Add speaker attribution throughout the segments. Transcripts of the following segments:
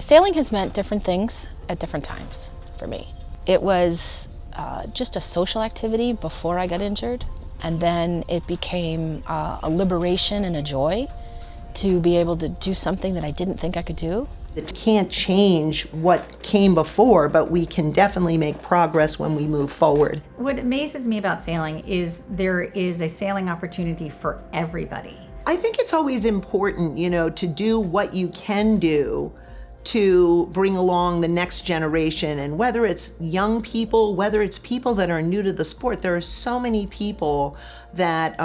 Speaker 1: Sailing has meant different things at different times for me. It was just a social activity before I got injured, and then it became a liberation and a joy to be able to do something that I didn't think I could do.
Speaker 2: It can't change what came before, but we can definitely make progress when we move forward.
Speaker 3: What amazes me about sailing is there is a sailing opportunity for everybody.
Speaker 2: I think it's always important, to do what you can do to bring along the next generation. And whether it's young people, whether it's people that are new to the sport, there are so many people that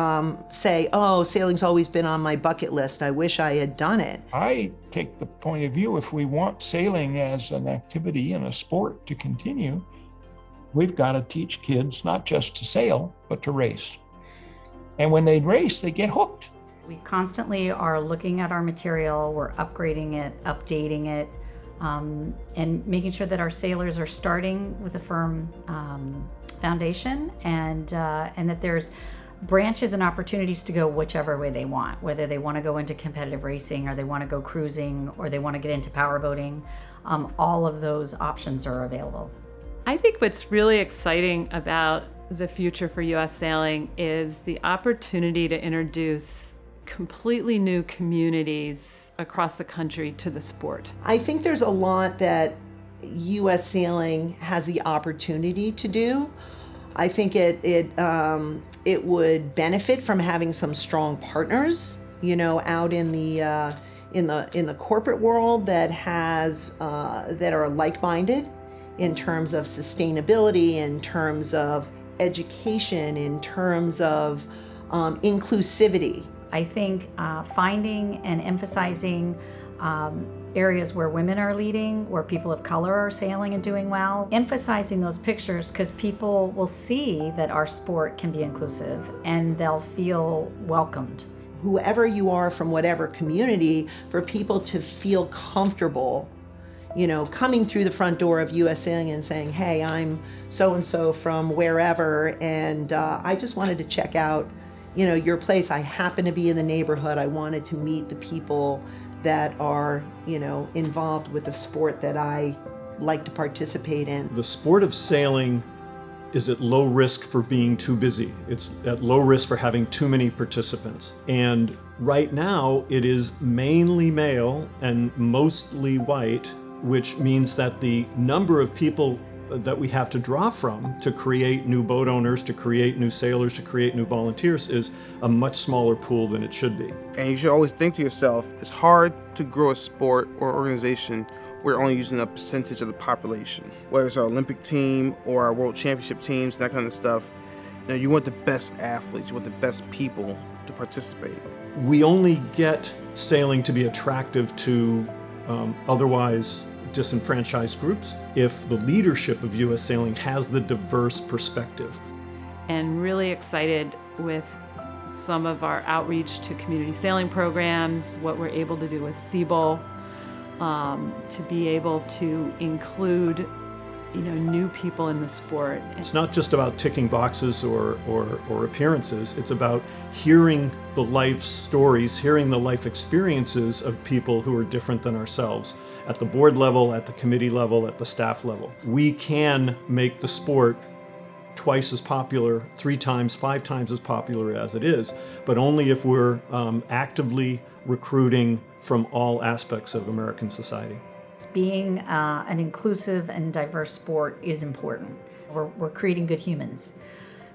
Speaker 2: say, oh, sailing's always been on my bucket list. I wish I had done it.
Speaker 4: I take the point of view, if we want sailing as an activity and a sport to continue, we've got to teach kids not just to sail, but to race. And when they race, they get hooked.
Speaker 3: We constantly are looking at our material, we're upgrading it, updating it, and making sure that our sailors are starting with a firm foundation, and that there's branches and opportunities to go whichever way they want, whether they want to go into competitive racing or they want to go cruising or they want to get into powerboating. All of those options are available.
Speaker 5: I think what's really exciting about the future for U.S. sailing is the opportunity to introduce completely new communities across the country to the sport.
Speaker 2: I think there's a lot that U.S. sailing has the opportunity to do. I think it would benefit from having some strong partners, out in the corporate world that are like-minded in terms of sustainability, in terms of education, in terms of inclusivity.
Speaker 3: I think finding and emphasizing areas where women are leading, where people of color are sailing and doing well, emphasizing those pictures, because people will see that our sport can be inclusive and they'll feel welcomed.
Speaker 2: Whoever you are from whatever community, for people to feel comfortable, coming through the front door of U.S. Sailing and saying, hey, I'm so-and-so from wherever, and I just wanted to check out your place. I happen to be in the neighborhood. I wanted to meet the people that are, involved with the sport that I like to participate in.
Speaker 6: The sport of sailing is at low risk for being too busy. It's at low risk for having too many participants. And right now it is mainly male and mostly white, which means that the number of people that we have to draw from to create new boat owners, to create new sailors, to create new volunteers is a much smaller pool than it should be.
Speaker 7: And you should always think to yourself, it's hard to grow a sport or organization where we're only using a percentage of the population. Whether it's our Olympic team or our world championship teams, that kind of stuff, you want the best athletes, you want the best people to participate.
Speaker 6: We only get sailing to be attractive to otherwise disenfranchised groups if the leadership of U.S. sailing has the diverse perspective.
Speaker 5: And really excited with some of our outreach to community sailing programs, what we're able to do with Siebel, to be able to include new people in the sport.
Speaker 6: It's not just about ticking boxes or appearances. It's about hearing the life stories, hearing the life experiences of people who are different than ourselves at the board level, at the committee level, at the staff level. We can make the sport twice as popular, 3 times, 5 times as popular as it is, but only if we're actively recruiting from all aspects of American society.
Speaker 3: Being an inclusive and diverse sport is important. We're creating good humans.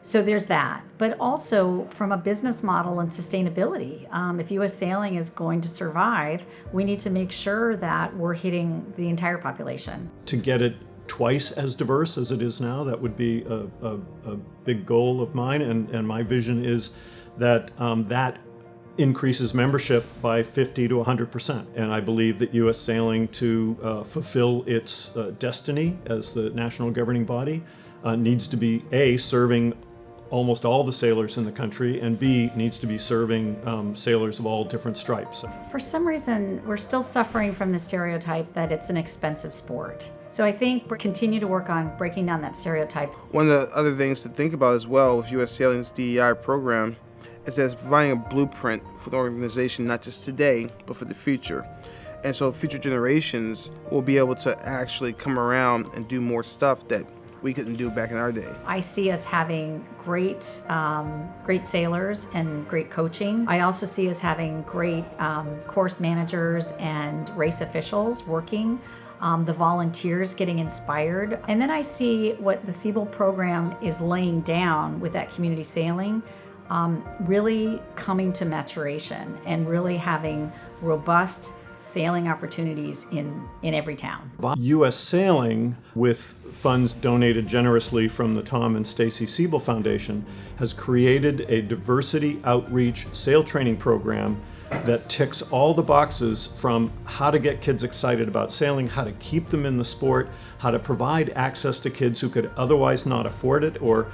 Speaker 3: So there's that. But also from a business model and sustainability, if U.S. sailing is going to survive, we need to make sure that we're hitting the entire population.
Speaker 6: To get it twice as diverse as it is now, that would be a big goal of mine. And my vision is that that increases membership by 50 to 100%. And I believe that U.S. sailing, to fulfill its destiny as the national governing body, needs to be A, serving almost all the sailors in the country, and B, needs to be serving sailors of all different stripes.
Speaker 3: For some reason, we're still suffering from the stereotype that it's an expensive sport. So I think we continue to work on breaking down that stereotype.
Speaker 7: One of the other things to think about as well with U.S. Sailing's DEI program is that it's providing a blueprint for the organization, not just today, but for the future. And so future generations will be able to actually come around and do more stuff that we couldn't do back in our day.
Speaker 3: I see us having great sailors and great coaching. I also see us having great course managers and race officials working, the volunteers getting inspired. And then I see what the Siebel program is laying down with that community sailing, really coming to maturation and really having robust sailing opportunities in every town.
Speaker 6: U.S. Sailing, with funds donated generously from the Tom and Stacy Siebel Foundation, has created a diversity outreach sail training program that ticks all the boxes, from how to get kids excited about sailing, how to keep them in the sport, how to provide access to kids who could otherwise not afford it or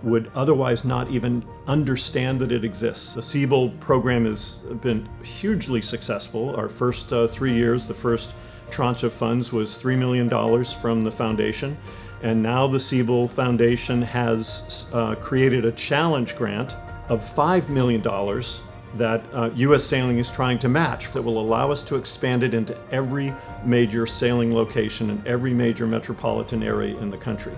Speaker 6: would otherwise not even understand that it exists. The Siebel program has been hugely successful. Our first 3 years, the first tranche of funds was $3 million from the foundation. And now the Siebel Foundation has created a challenge grant of $5 million that U.S. Sailing is trying to match, that will allow us to expand it into every major sailing location in every major metropolitan area in the country.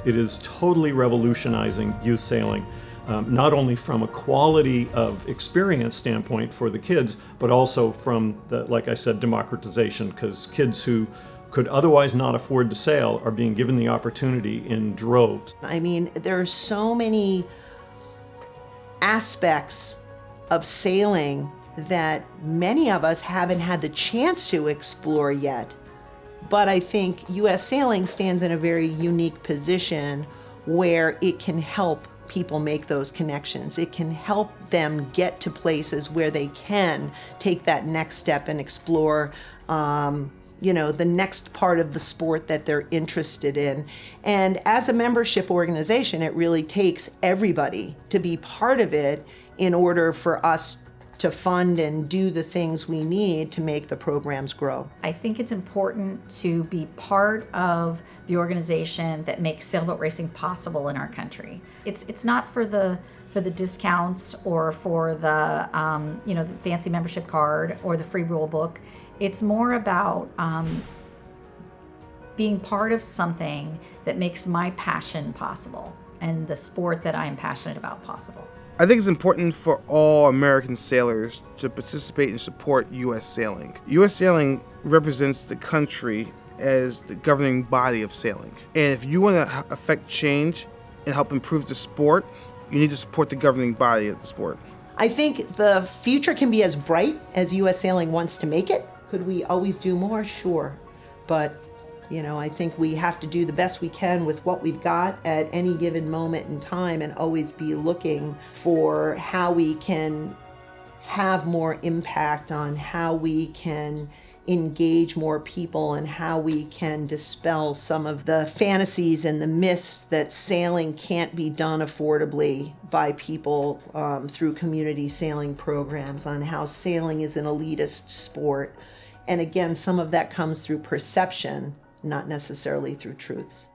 Speaker 6: It is totally revolutionizing youth sailing, not only from a quality of experience standpoint for the kids, but also from the, like I said, democratization, because kids who could otherwise not afford to sail are being given the opportunity in droves.
Speaker 2: I mean, there are so many aspects of sailing that many of us haven't had the chance to explore yet. But I think U.S. Sailing stands in a very unique position where it can help people make those connections. It can help them get to places where they can take that next step and explore, the next part of the sport that they're interested in. And as a membership organization, it really takes everybody to be part of it in order for us to fund and do the things we need to make the programs grow.
Speaker 3: I think it's important to be part of the organization that makes sailboat racing possible in our country. It's not for the discounts or for the the fancy membership card or the free rule book. It's more about being part of something that makes my passion possible and the sport that I'm passionate about possible.
Speaker 7: I think it's important for all American sailors to participate and support U.S. Sailing. U.S. Sailing represents the country as the governing body of sailing. And if you want to affect change and help improve the sport, you need to support the governing body of the sport.
Speaker 2: I think the future can be as bright as U.S. Sailing wants to make it. Could we always do more? Sure. But I think we have to do the best we can with what we've got at any given moment in time and always be looking for how we can have more impact on how we can engage more people and how we can dispel some of the fantasies and the myths that sailing can't be done affordably by people through community sailing programs, on how sailing is an elitist sport. And again, some of that comes through perception, not necessarily through truths.